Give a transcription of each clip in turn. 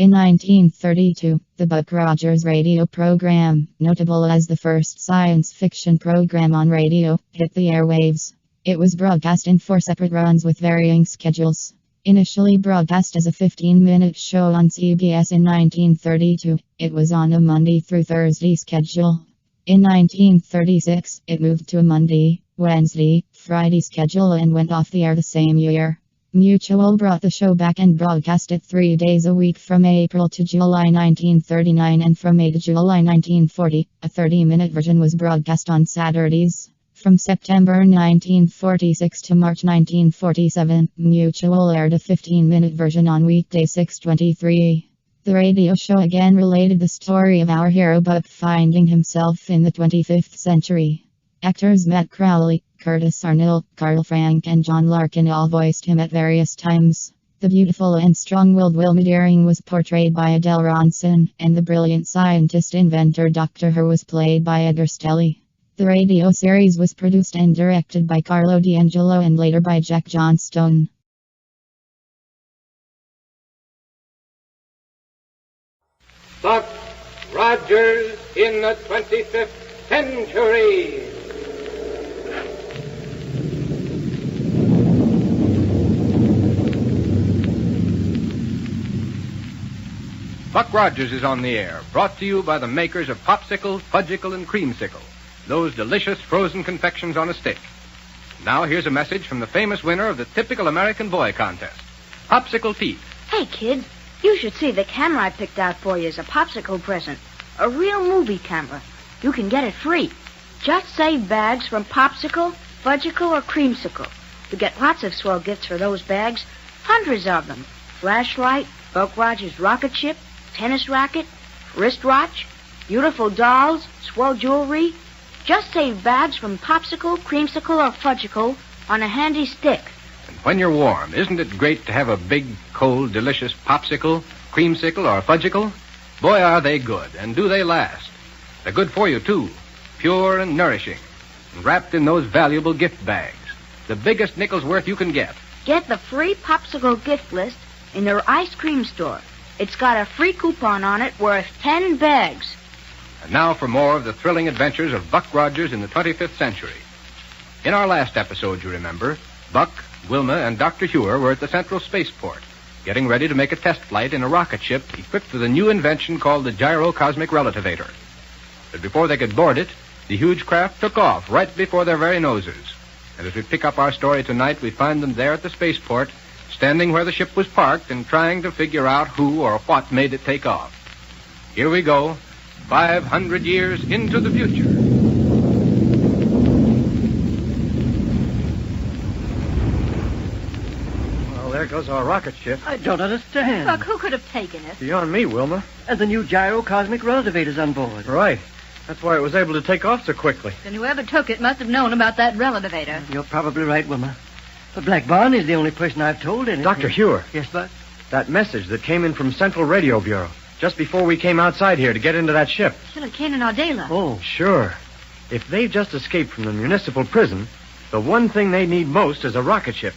In 1932, the Buck Rogers radio program, notable as the first science fiction program on radio, hit the airwaves. It was broadcast in 4 separate runs with varying schedules. Initially broadcast as a 15-minute show on CBS in 1932, it was on a Monday through Thursday schedule. In 1936, it moved to a Monday, Wednesday, Friday schedule and went off the air the same year. Mutual brought the show back and broadcast it 3 days a week from April to July 1939, and from May to July 1940, a 30-minute version was broadcast on Saturdays. From September 1946 to March 1947, Mutual aired a 15-minute version on weekday 6:23. The radio show again related the story of our hero Buck finding himself in the 25th century. Actors Matt Crowley, Curtis Arnall, Frank and John Larkin all voiced him at various times. The beautiful and strong-willed Wilma Deering was portrayed by Adele Ronson, and the brilliant scientist-inventor Dr. Huer was played by Edgar Stehli. The radio series was produced and directed by Carlo D'Angelo and later by Jack Johnstone. Buck Rogers in the 25th century. Buck Rogers is on the air, brought to you by the makers of Popsicle, Fudgicle, and Creamsicle, those delicious frozen confections on a stick. Now here's a message from the famous winner of the typical American boy contest, Popsicle Pete. Hey, kid, you should see the camera I picked out for you as a popsicle present. A real movie camera. You can get it free. Just save bags from Popsicle, Fudgicle, or Creamsicle. You get lots of swell gifts for those bags. Hundreds of them. Flashlight, Buck Rogers rocket ship, tennis racket, wristwatch, beautiful dolls, swell jewelry. Just save bags from Popsicle, Creamsicle, or Fudgicle on a handy stick. And when you're warm, isn't it great to have a big, cold, delicious Popsicle, Creamsicle, or Fudgicle? Boy, are they good, and do they last. They're good for you, too. Pure and nourishing. And wrapped in those valuable gift bags. The biggest nickel's worth you can get. Get the free Popsicle gift list in their ice cream store. It's got a free coupon on it worth 10 bags. And now for more of the thrilling adventures of Buck Rogers in the 25th century. In our last episode, you remember, Buck, Wilma, and Dr. Huer were at the Central Spaceport, getting ready to make a test flight in a rocket ship equipped with a new invention called the Gyrocosmic Relativator. But before they could board it, the huge craft took off right before their very noses. And as we pick up our story tonight, we find them there at the spaceport, standing where the ship was parked and trying to figure out who or what made it take off. Here we go, 500 years into the future. Well, there goes our rocket ship. I don't understand. Buck, who could have taken it? Beyond me, Wilma. And the new gyrocosmic relativator's on board. Right. That's why it was able to take off so quickly. Then whoever took it must have known about that relativator. You're probably right, Wilma. But Black Barney's the only person I've told anything. Dr. Huer. Yes, Buck? That message that came in from Central Radio Bureau just before we came outside here to get into that ship. Still at Canaan Ardela. Oh. Sure. If they've just escaped from the municipal prison, the one thing they need most is a rocket ship.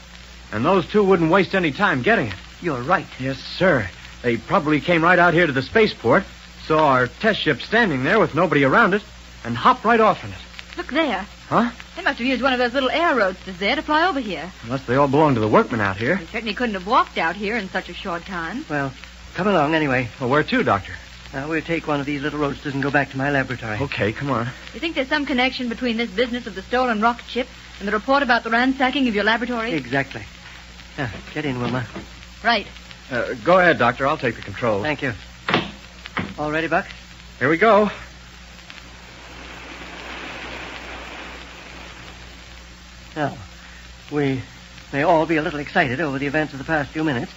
And those two wouldn't waste any time getting it. You're right. Yes, sir. They probably came right out here to the spaceport, saw our test ship standing there with nobody around it, and hopped right off in it. Look there. Huh? They must have used one of those little air roadsters there to fly over here. Unless they all belong to the workmen out here. They certainly couldn't have walked out here in such a short time. Well, come along anyway. Well, where to, Doctor? We'll take one of these little roadsters and go back to my laboratory. Okay, come on. You think there's some connection between this business of the stolen rocket ship and the report about the ransacking of your laboratory? Exactly. Now, get in, Wilma. Right. Go ahead, Doctor. I'll take the controls. Thank you. All ready, Buck? Here we go. Now, we may all be a little excited over the events of the past few minutes,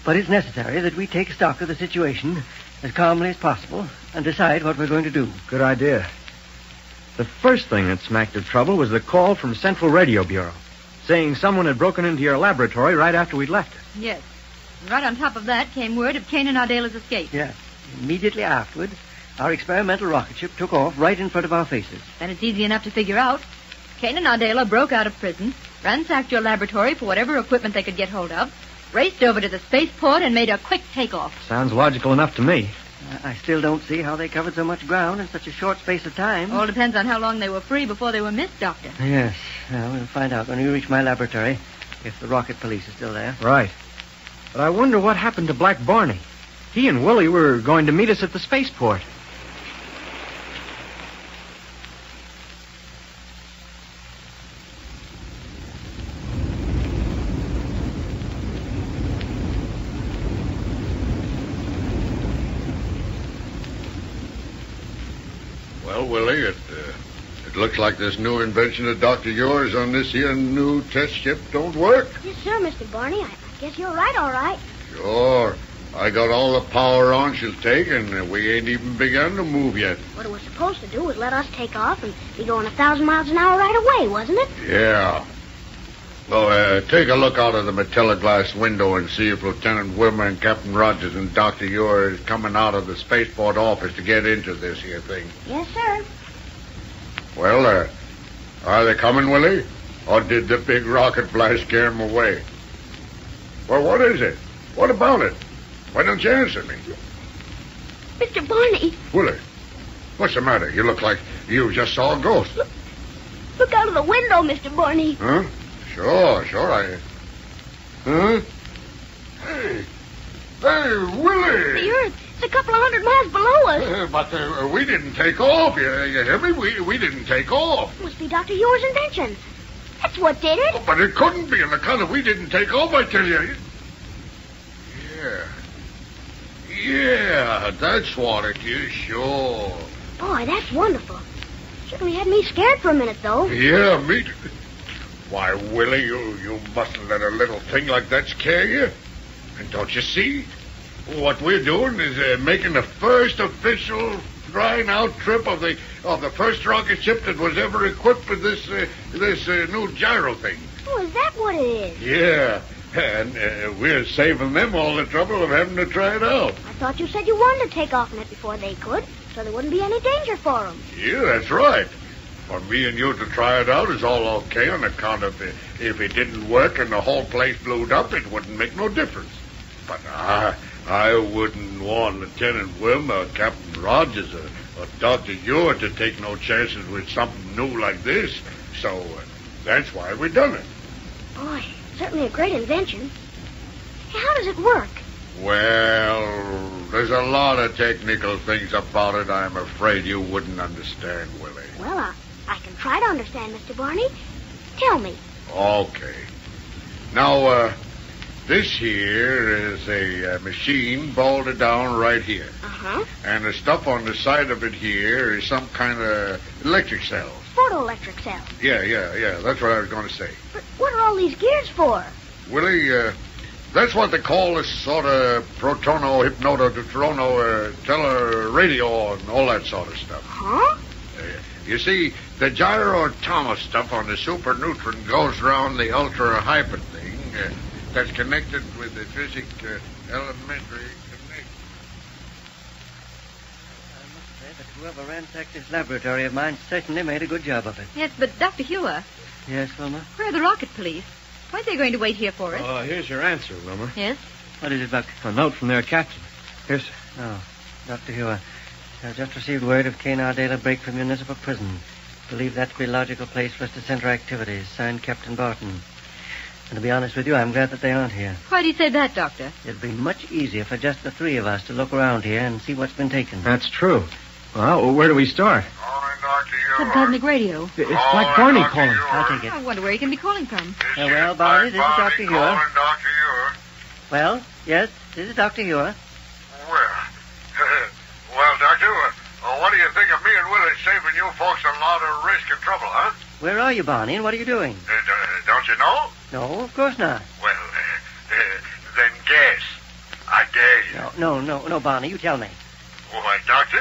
but it's necessary that we take stock of the situation as calmly as possible and decide what we're going to do. Good idea. The first thing that smacked of trouble was the call from Central Radio Bureau, saying someone had broken into your laboratory right after we'd left it. Yes. And right on top of that came word of Canaan Ardela's escape. Yes. Immediately afterward, our experimental rocket ship took off right in front of our faces. Then it's easy enough to figure out. Canaan Ardela broke out of prison, ransacked your laboratory for whatever equipment they could get hold of, raced over to the spaceport and made a quick takeoff. Sounds logical enough to me. I still don't see how they covered so much ground in such a short space of time. All depends on how long they were free before they were missed, Doctor. Yes. Well, we'll find out when we reach my laboratory, if the rocket police is still there. Right. But I wonder what happened to Black Barney. He and Willie were going to meet us at the spaceport. Well, Willie, it looks like this new invention of Dr. Yours on this here new test ship don't work. Yes, sir, Mr. Barney. I guess you're right, all right. Sure. I got all the power on she'll take, and we ain't even begun to move yet. What it was supposed to do was let us take off and be going 1,000 miles an hour right away, wasn't it? Yeah. Well, take a look out of the Matilla glass window and see if Lieutenant Wilma and Captain Rogers and Dr. Huer is coming out of the spaceport office to get into this here thing. Yes, sir. Well, are they coming, Willie? Or did the big rocket blast scare them away? Well, what is it? What about it? Why don't you answer me? Mr. Barney. Willie, what's the matter? You look like you just saw a ghost. Look out of the window, Mr. Barney. Huh? Sure, Huh? Hey, Willie! The Earth. It's a couple of 100 miles below us. But we didn't take off. You hear me? We didn't take off. It must be Dr. Huer's invention. That's what did it. Oh, but it couldn't be on account of we didn't take off, I tell you. Yeah, that's what it is, sure. Boy, that's wonderful. Certainly had me scared for a minute, though. Yeah, me too. Why, Willie, you mustn't let a little thing like that scare you. And don't you see? What we're doing is making the first official flying-out trip of the first rocket ship that was ever equipped with this new gyro thing. Oh, is that what it is? Yeah, and we're saving them all the trouble of having to try it out. I thought you said you wanted to take off in it before they could, so there wouldn't be any danger for them. Yeah, that's right. For me and you to try it out is all okay on account of if it didn't work and the whole place blew up, it wouldn't make no difference. But I wouldn't want Lieutenant Wilma or Captain Rogers or Dr. Huer to take no chances with something new like this. So that's why we done it. Boy, certainly a great invention. Hey, how does it work? Well, there's a lot of technical things about it I'm afraid you wouldn't understand, Willie. Well, I can try to understand, Mr. Barney. Tell me. Okay. Now, this here is a machine bolted down right here. Uh-huh. And the stuff on the side of it here is some kind of electric cells. Photoelectric cells. Yeah. That's what I was going to say. But what are all these gears for? Willie, that's what they call this sort of protono, hypnoto, teleradio, and all that sort of stuff. Huh? You see, the gyro-atomic stuff on the super neutron goes around the ultra-hyper thing that's connected with the elementary connection. I must say that whoever ransacked this laboratory of mine certainly made a good job of it. Yes, but Dr. Huer, Yes, Wilma? where are the rocket police? Why are they going to wait here for us? Here's your answer, Wilma. Yes? What is it, Buck? A note from their captain. Here, sir. Oh, Dr. Huer. I've just received word of Kane Ardale break from municipal prison. Believe that to be a logical place for us to center activities. Signed, Captain Barton. And to be honest with you, I'm glad that they aren't here. Why do you say that, Doctor? It'd be much easier for just the three of us to look around here and see what's been taken. That's true. Well, where do we start? Calling Dr. The cosmic radio. It's Black Barney Dr. calling. Huer. I'll take it. I wonder where he can be calling from. Well, Barney, this is Dr. Huer. Calling Dr. Huer. Well, yes, this is Dr. Huer. Well, Doctor, what do you think of me and Willie saving you folks a lot of risk and trouble, huh? Where are you, Barney, and what are you doing? Don't you know? No, of course not. Well, then guess. I dare you. No, Barney, you tell me. Why, Doctor,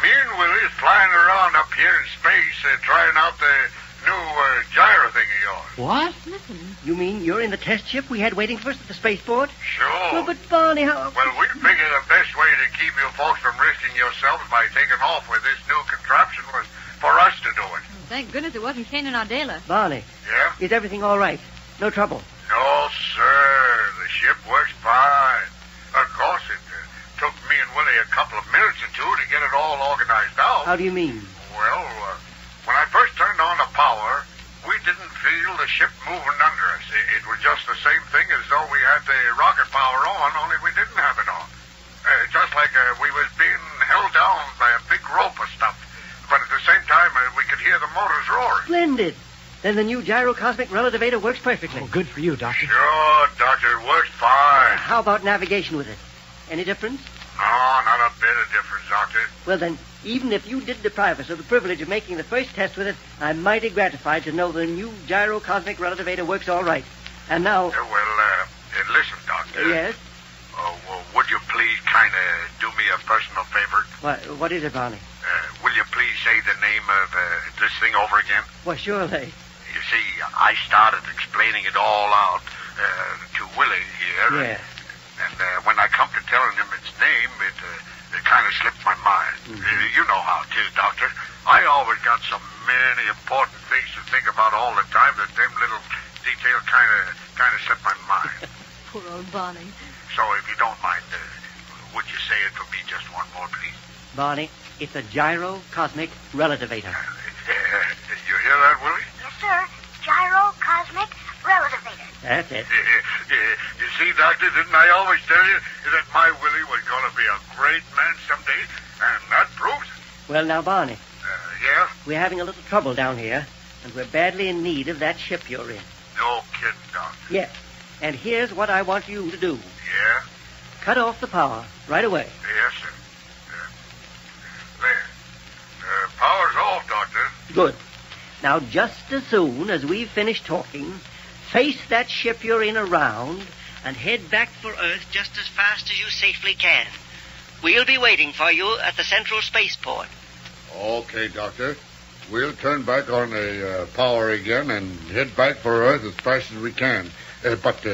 me and Willie is flying around up here in space trying out the new gyro thing of yours. What? Listen. You mean you're in the test ship we had waiting for us at the spaceport? Sure. Well, but Barney, how... Well, we figured the best way to keep you folks from risking yourselves by taking off with this new contraption was for us to do it. Thank goodness it wasn't Kane and Ardale. Barney, Yeah? is everything all right? No trouble? No, sir. The ship all organized out. How do you mean? Well, when I first turned on the power, we didn't feel the ship moving under us. It was just the same thing as though we had the rocket power on, only we didn't have it on. Just like we was being held down by a big rope or stuff. But at the same time, we could hear the motors roaring. Splendid. Then the new gyrocosmic relativator works perfectly. Oh, good for you, Doctor. Sure, Doctor, it works fine. How about navigation with it? Any difference? No, not a bit of difference, Doctor. Well, then, even if you did deprive us of the privilege of making the first test with it, I'm mighty gratified to know the new gyrocosmic relativator works all right. And now... Listen, Doctor. Yes? Would you please kind of do me a personal favor? What is it, Barney? Will you please say the name of this thing over again? Well, surely. You see, I started explaining it all out to Willie here. Yes. And when I come to telling him its name, it kind of slipped my mind. Mm-hmm. You know how it is, Doctor. I always got so many important things to think about all the time that them little details kind of slip my mind. Poor old Barney. So if you don't mind, would you say it for me just one more, please? Barney, it's a gyrocosmic relativator. You hear that, Willie? Yes, sir. Gyrocosmic relativator. That's it. You see, Doctor, didn't I always tell you that my Willie was going to be a great man someday? And that proves it. Well, now, Barney. Yeah? We're having a little trouble down here, and we're badly in need of that ship you're in. No kidding, Doctor. Yes. And here's what I want you to do. Yeah? Cut off the power right away. Yes, sir. There. Power's off, Doctor. Good. Now, just as soon as we've finished talking, face that ship you're in around and head back for Earth just as fast as you safely can. We'll be waiting for you at the central spaceport. Okay, Doctor. We'll turn back on the power again and head back for Earth as fast as we can. But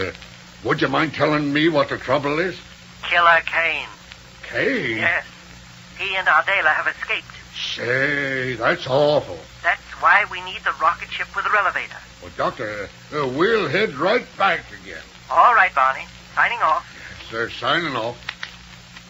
would you mind telling me what the trouble is? Killer Kane. Kane? Yes. He and Adele have escaped. Say, that's awful. That's why we need the rocket ship with the relevator. Well, Doctor, we'll head right back again. All right, Barney. Signing off. Yes, sir, signing off.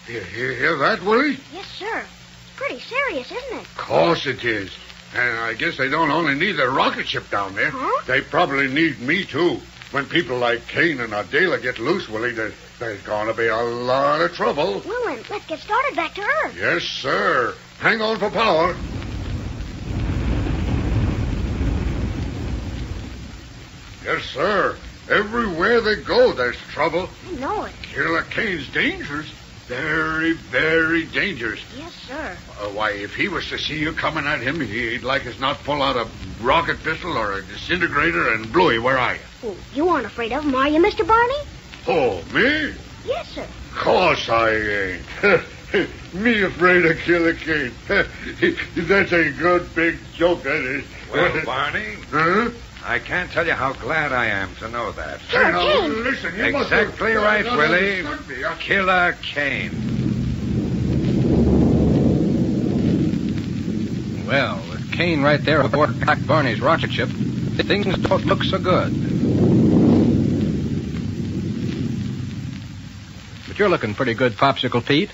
You hear that, Willie? Yes, sir. It's pretty serious, isn't it? Of course it is. And I guess they don't only need the rocket ship down there. Huh? They probably need me, too. When people like Kane and Adele get loose, Willie, there's going to be a lot of trouble. Well, then, let's get started back to Earth. Yes, sir. Hang on for power. Yes, sir. Everywhere they go, there's trouble. I know it. Killer Kane's dangerous. Very, very dangerous. Yes, sir. Why, if he was to see you coming at him, he'd like us not pull out a rocket pistol or a disintegrator and blow you. Where are you? Oh, you aren't afraid of him, are you, Mr. Barney? Oh, me? Yes, sir. Course I ain't. Me afraid of Killer Kane. That's a good big joke, that is. Well, Barney, Huh? I can't tell you how glad I am to know that. Killer Now, Kane. listen, you must Exactly have- right, not Willie. understood me. Killer Kane. Well, with Kane right there aboard Black Barney's rocket ship, things don't look so good. But you're looking pretty good, Popsicle Pete.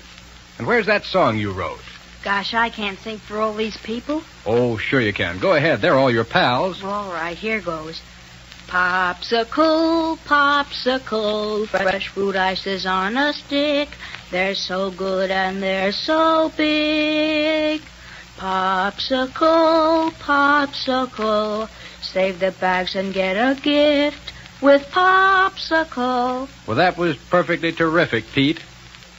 And where's that song you wrote? Gosh, I can't sing for all these people. Oh, sure you can. Go ahead. They're all your pals. All right, here goes. Popsicle, popsicle, fresh fruit ices on a stick. They're so good and they're so big. Popsicle, popsicle, save the bags and get a gift with popsicle. Well, that was perfectly terrific, Pete.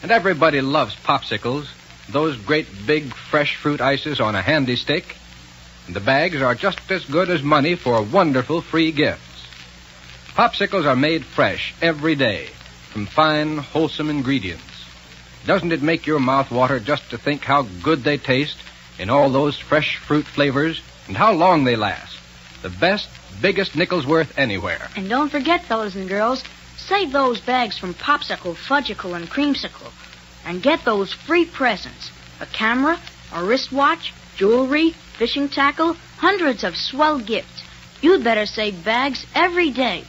And everybody loves popsicles. Those great big fresh fruit ices on a handy stick. And the bags are just as good as money for wonderful free gifts. Popsicles are made fresh every day from fine, wholesome ingredients. Doesn't it make your mouth water just to think how good they taste in all those fresh fruit flavors and how long they last? The best, biggest nickel's worth anywhere. And don't forget, fellas and girls, save those bags from Popsicle, Fudgicle, and Creamsicle. And get those free presents. A camera, a wristwatch, jewelry, fishing tackle, hundreds of swell gifts. You'd better save bags every day.